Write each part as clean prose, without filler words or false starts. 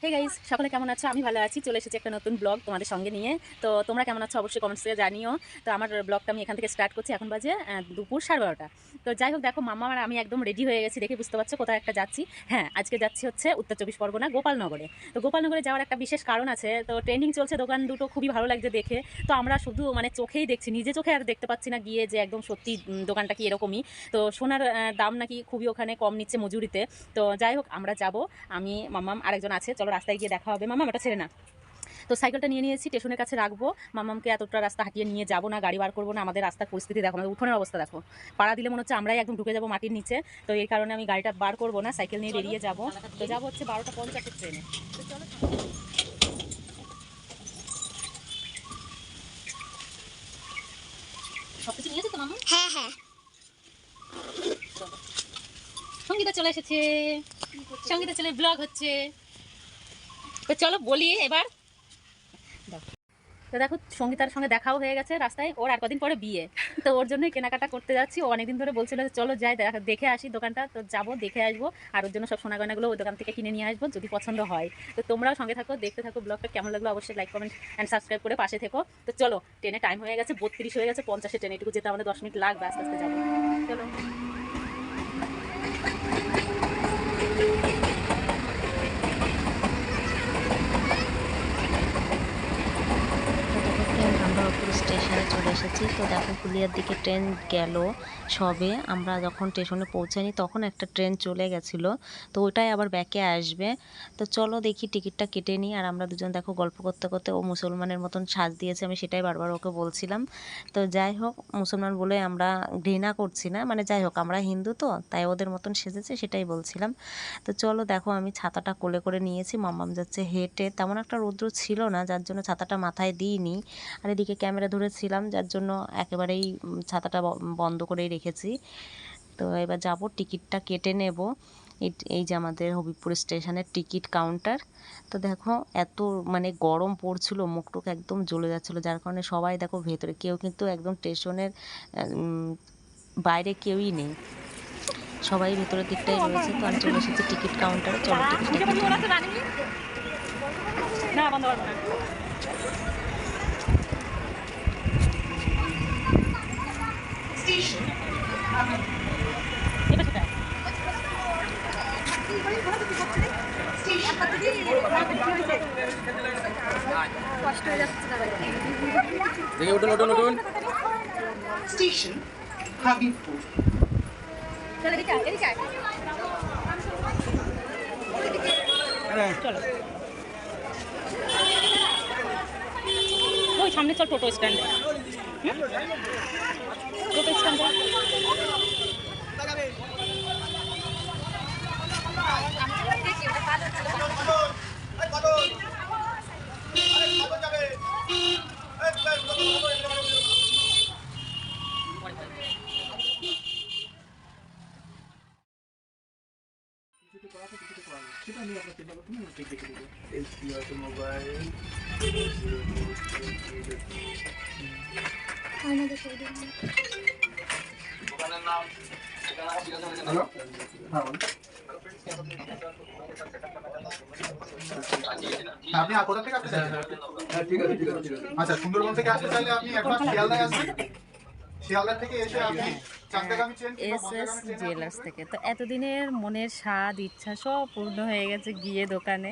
Hey guys, সকলে কেমন আছো? আমি ভালো আছি। চলে এসেছি একটা নতুন ব্লগ তোমাদের সঙ্গে নিয়ে। তো তোমরা কেমন আছো অবশ্যই কমেন্টসে জানিও। তো আমার ব্লগটা আমি এখান থেকে স্টার্ট করছি। এখন বাজে দুপুর 12:30। তো যাই হোক, দেখো মাম্মা আর আমি একদম রেডি হয়ে গেছি, দেখে বুঝতে পারছো কোথায় একটা যাচ্ছি। হ্যাঁ, আজকে যাচ্ছি হচ্ছে উত্তর 24 পরগনা গোপালনগরে। তো গোপালনগরে যাওয়ার একটা বিশেষ কারণ আছে। তো ট্রেন্ডিং চলছে, দোকান দুটো খুবই ভালো লাগছে দেখে। তো আমরা শুধু চোখেই দেখছি, নিজে চোখে আর দেখতে পাচ্ছি না গিয়ে যে একদম সত্যি দোকানটা কি এরকমই। তো সোনার দাম নাকি খুবই ওখানে কম নিচ্ছে মজুরিতে। তো যাই হোক, আমরা যাব, আমি মাম্মাম আরেকজন আছে। চলো রাস্তায় গিয়ে দেখা হবে। মাম্মাম এটা ছেড়ে না। তো সাইকেলটা নিয়ে নিয়েছি, স্টেশনের কাছে রাখবো। মাম্মামকে এতটা রাস্তা হাঁটিয়ে নিয়ে যাবো না, গাড়ি বার করবো না। আমাদের রাস্তার পরিস্থিতি দেখো, আমাদের উঠোনের অবস্থা দেখো। পাড়া দিলে মনে হচ্ছে আমরাই একদম ঢুকে যাবো মাটির নিচে। তো এই কারণে আমি গাড়িটা বার করবো না, সাইকেল নিয়ে বেরিয়ে যাবো। তো যাবো হচ্ছে 12:50 ট্রেনে। তো চলো, সবকিছু নিয়েছো তো মামা? হ্যাঁ হ্যাঁ। সঙ্গীতা চলে এসেছে, সঙ্গীতা চলে ব্লগ হচ্ছে। তো চলো বলি এবার। তো দেখো, সঙ্গীতার সঙ্গে দেখাও হয়ে গেছে রাস্তায়। ওর আর কদিন পরে বিয়ে, তো ওর জন্যই কেনাকাটা করতে যাচ্ছি। ও অনেকদিন ধরে বলছিল চলো যাই দেখে আসি দোকানটা। তো যাবো, দেখে আসবো। আর ওর জন্য সব সোনা গয়নাগুলো ওই দোকান থেকে কিনে নিয়ে আসবো, যদি পছন্দ হয়। তো তোমরাও সঙ্গে থাকো, দেখতে থাকো ব্লগটা। কেমন লাগলো অবশ্যই লাইক কমেন্ট অ্যান্ড সাবস্ক্রাইব করে পাশে থেকো। তো চলো, ট্রেনে টাইম হয়ে গেছে 32 হয়ে গেছে, 50 ট্রেনে এটুকু যেতে আমাদের 10 মিনিট লাগবে, আস্তে আস্তে যাবো। চলো। আমরা উপর স্টেশনে চলে এসেছি। তো দেখো, পুলিয়ার দিকে ট্রেন গেল সবে। আমরা যখন স্টেশনে পৌঁছাইনি তখন একটা ট্রেন চলে গেছিলো, তো ওটাই আবার ব্যাকে আসবে। তো চলো দেখি, টিকিটটা কেটে নিই। আর আমরা দুজন দেখো গল্প করতে করতে, ও মুসলমানের মতন সাজ দিয়েছে, আমি সেটাই বারবার ওকে বলছিলাম। তো যাই হোক, মুসলমান বলে আমরা ঘৃণা করছি না, যাই হোক আমরা হিন্দু, তো তাই ওদের মতন সেজেছে সেটাই বলছিলাম। তো চলো দেখো, আমি ছাতাটা কোলে করে নিয়েছি, মাম্মাম যাচ্ছে হেঁটে। তেমন একটা রৌদ্র ছিল না, যার জন্য ছাতাটা মাথায় দিইনি। আর এদিকে ক্যামেরা ধরেছিলাম, যার জন্য একেবারেই ছাতাটা বন্ধ করেই রেখেছি। তো এবার যাব, টিকিটটা কেটে নেব। এই যে আমাদের হবিবপুর স্টেশনের টিকিট কাউন্টার। তো দেখো, এত গরম পড়ছিল, মুখটুক একদম জ্বলে যাচ্ছিলো, যার কারণে সবাই দেখো ভেতরে, কেউ কিন্তু একদম স্টেশনের বাইরে কেউই নেই, সবাই ভেতরের দিকটাই রয়েছে। তো আমি চলে এসেছি টিকিট কাউন্টারে। চলো টিকিটটা না, বন্ধ করবো না। Station Habibpur. চলো, ওই সামনে চল, টোটো স্ট্যান্ডে। টোটো স্ট্যান্ডে সেটা আমি আপনার চিন্তা করতে না, ঠিক দেখে দেবো। এসপি অটোমোবাইল দোকানের নাম। হ্যালো, হ্যাঁ বলুন। আপনি কোথা থেকে আসতে চাইছেন? হ্যাঁ ঠিক আছে ঠিক আছে ঠিক আছে। আচ্ছা, সুন্দরবন থেকে আসতে চাইলে আপনি একবার শিয়ালদায় আসবেন। শিয়ালদা থেকে এসে আপনি এসএস জুয়েলার্স থেকে। তো এতদিনের মনের স্বাদ ইচ্ছা সব পূর্ণ হয়ে গেছে গিয়ে দোকানে।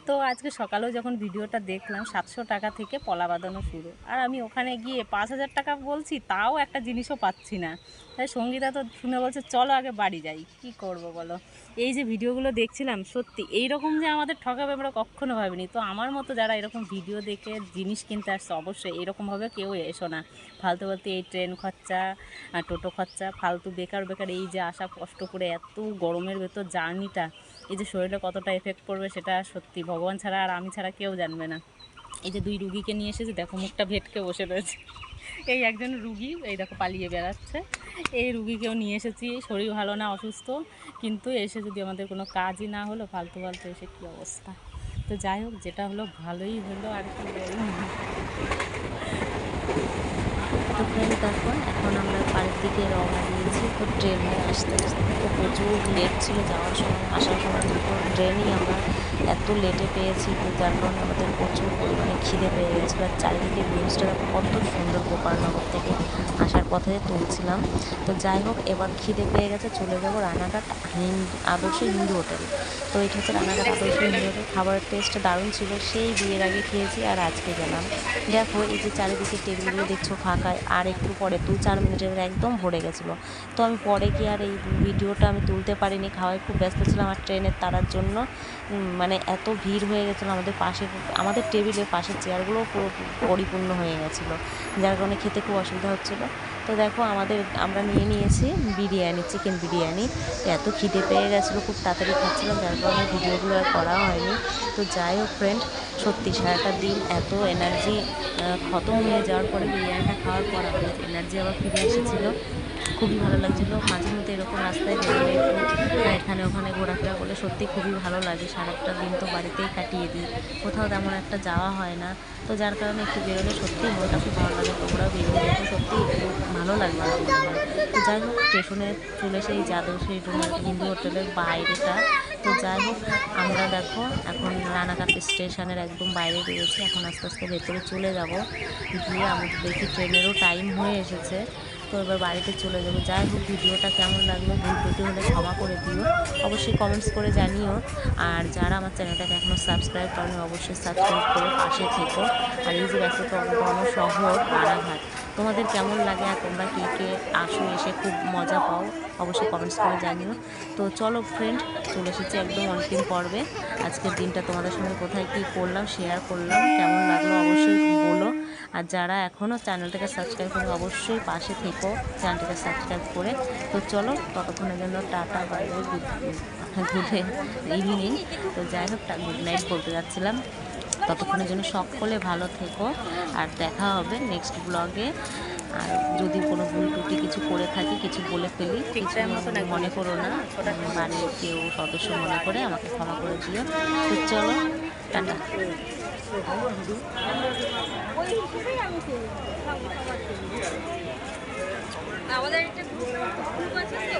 তো আজকে সকালেও যখন ভিডিওটা দেখলাম, 700 টাকা থেকে পলা বাঁধানো শুরু। আর আমি ওখানে গিয়ে 5000 টাকা বলছি, তাও একটা জিনিসও পাচ্ছি না। তাই সঙ্গীতা তো শুনে বলছে চলো আগে বাড়ি যাই। কি করব বলো? এই যে ভিডিওগুলো দেখছিলাম, সত্যি এইরকম যে আমাদের ঠকাবে আমরা কখনো ভাবিনি। তো আমার মতো যারা এরকম ভিডিও দেখে জিনিস কিনতে আসছে, অবশ্যই এরকমভাবে কেউ এসো না। ফালতু বলতে এই ট্রেন খরচা, টোটো খরচা, ফালতু বেকার বেকার এই যে আসা কষ্ট করে এত গরমের ভেতর জার্নিটা, এই যে শরীরে কতটা এফেক্ট পড়বে সেটা সত্যি ভগবান ছাড়া আর আমি ছাড়া কেউ জানবে না। এই যে 2 রুগীকে নিয়ে এসেছে, দেখো মুখটা ভেটকে বসে রয়েছে। এই একজন রুগী, এই দেখো পালিয়ে বেড়াচ্ছে। এই রুগীকেও নিয়ে এসেছি, শরীর ভালো না, অসুস্থ, কিন্তু এসে যদি আমাদের কোনো কাজই না হলো, ফালতু ফালতু এসে কী অবস্থা। তো যাই হোক, যেটা হলো ভালোই হলো, আর কি বলবো। তো ফ্রেন্ড দেখো এখন আমরা বাড়ির দিকে রওনা দিয়েছি। তো ট্রেনে আসতে আসতে তো প্রচুর লেট ছিল, যাওয়ার সময় আসার সময় দুটো ট্রেনই আমরা এত লেটে পেয়েছি, তো যার কারণে আমাদের প্রচুর পরিমাণে খিদে পেয়ে গেছিলো। আর চারিদিকে ভিউজটা দেখো কত সুন্দর, গোপালনগর থেকে আসার পথে তুলছিলাম। তো যাই হোক, এবার খিদে পেয়ে গেছে, চলে যাবো রানাঘাট আদর্শ হিন্দু হোটেল। তো এটা হচ্ছে রানাঘাট আদর্শ হিন্দু হোটেল। খাবারের টেস্ট দারুণ ছিল, সেই বিয়ের আগে খেয়েছি আর আজকে গেলাম। দেখো এই যে চারিদিকে টেবিলগুলো দেখছো ফাঁকায়, আর একটু পরে 2-4 মিনিটের একদম ভরে গেছিলো। তো আমি পরে কি আর এই ভিডিওটা আমি তুলতে পারিনি, খাওয়ায় খুব ব্যস্ত ছিলাম। আর ট্রেনের তারার জন্য মানে এত ভিড় হয়ে গেছিলো, আমাদের টেবিলের পাশের চেয়ারগুলো পুরো পরিপূর্ণ হয়ে গেছিলো, যার কারণে খেতে খুব অসুবিধা হচ্ছিলো। তো দেখো আমরা নিয়ে নিয়েছি বিরিয়ানি, চিকেন বিরিয়ানি। এত খিদে পেয়ে গেছিলো, খুব তাড়াতাড়ি খাচ্ছিলাম, যার কারণে ভিডিওগুলো আর করা হয়নি। তো যাই হোক ফ্রেন্ড, সত্যি সারাটা দিন এত এনার্জি খতম হয়ে যাওয়ার পরে বিরিয়ানিটা খাওয়ার পর আমাদের এনার্জি আবার ফিরে এসেছিলো। খুবই ভালো লাগছিলো। মাঝে মধ্যে এরকম রাস্তায় বেরোলে একটু এখানে ওখানে ঘোরাফেরা করলে সত্যি খুবই ভালো লাগে। সারাটা দিন তো বাড়িতেই কাটিয়ে দিই, কোথাও তেমন একটা যাওয়া হয় না। তো যার কারণে একটু বেরোলে সত্যিই মনটা খুব ভালো লাগে। তোমরাও বেরিয়ে দেখো, সত্যি একটু ভালো লাগবে আমার মনে হয়। তো যাই হোক, স্টেশনে চলে সেই সেই হিন্দু হোটেলের বাইরেটা। তো যাই হোক, আমরা দেখো এখন রানাঘাট স্টেশনের একদম বাইরে বেরিয়েছি। এখন আস্তে আস্তে ভেতরে চলে যাব, গিয়ে আমাদের দেখি ট্রেনেরও টাইম হয়ে এসেছে। তো এবার বাড়িতে চলে যাবো। যাই হোক, ভিডিওটা কেমন লাগলো ভুল ত্রুটি হলে ক্ষমা করে দিও, অবশ্যই কমেন্টস করে জানিও। আর যারা আমার চ্যানেলটাকে এখনও সাবস্ক্রাইব করেনি অবশ্যই সাবস্ক্রাইব করে পাশে থেকো। আর এই যে ব্যস্ততম শহর রানাঘাট, তোমাদের কেমন লাগে আর তোমরা কে কে আসো, এসে খুব মজা পাও, অবশ্যই কমেন্টস করে জানিও। তো চলো ফ্রেন্ড, চলে এসেছি একদম অন্তিম পর্বে। আজকের দিনটা তোমাদের সঙ্গে কোথায় কী করলাম শেয়ার করলাম, কেমন লাগলো অবশ্যই বলো। আর যারা এখনও চ্যানেলটাকে সাবস্ক্রাইব করে অবশ্যই পাশে থেকো চ্যানেলটাকে সাবস্ক্রাইব করে। তো চলো, ততক্ষণের জন্য tata, bye bye, good evening. তো যাই হোক, গুড নাইট বলতে যাচ্ছিলাম। ততক্ষণের জন্য সকলে ভালো থেকো, আর দেখা হবে নেক্সট ব্লগে। আর যদি কোনো ভুল ত্রুটি কিছু করে থাকি, কিছু বলে ফেলি, কিছু মনে করো না, বাড়ির কেউ সদস্য মনে করে আমাকে ক্ষমা করে দিও। তো চলো, টাটা। আমাদের একটা গ্রুপ আছে তো।